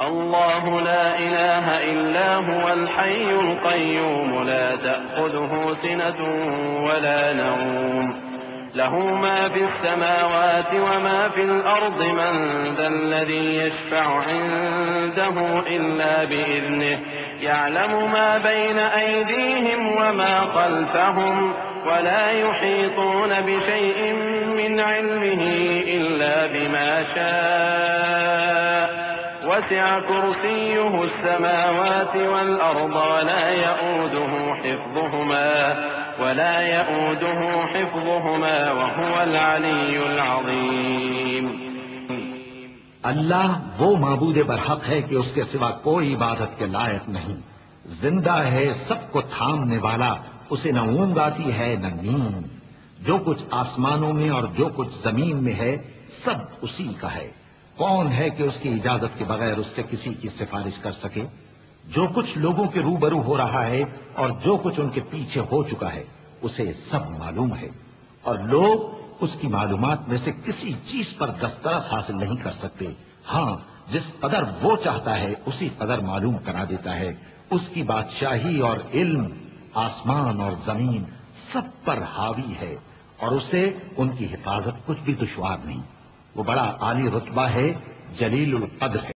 الله لا إله إلا هو الحي القيوم لا تأخذه سنة ولا نوم له ما في السماوات وما في الأرض من ذا الذي يشفع عنده إلا بإذنه يعلم ما بين أيديهم وما خلفهم ولا يحيطون بشيء من علمه إلا بما شاء وسع كرسيه السماوات والأرض ولا يؤوده حفظهما وهو العلي العظيم. اللہ وہ معبود برحق ہے کہ اس کے سوا کوئی عبادت کے لائق نہیں. زندہ ہے، سب کو تھامنے والا، اسے نہ اونگ آتی ہے نہ نیند. جو کچھ آسمانوں میں اور جو کچھ زمین میں ہے سب اسی کا ہے. کون ہے کہ اس کی اجازت کے بغیر اس سے کسی کی سفارش کر سکے؟ جو کچھ لوگوں کے روبرو ہو رہا ہے اور جو کچھ ان کے پیچھے ہو چکا ہے اسے سب معلوم ہے، اور لوگ اس کی معلومات میں سے کسی چیز پر دسترس حاصل نہیں کر سکتے. ہاں، جس قدر وہ چاہتا ہے اسی قدر معلوم کرا دیتا ہے. اس کی بادشاہی اور علم آسمان اور زمین سب پر حاوی ہے، اور اسے ان کی حفاظت کچھ بھی دشوار نہیں. وہ بڑا عالی رتبہ ہے، جلیل القدر ہے.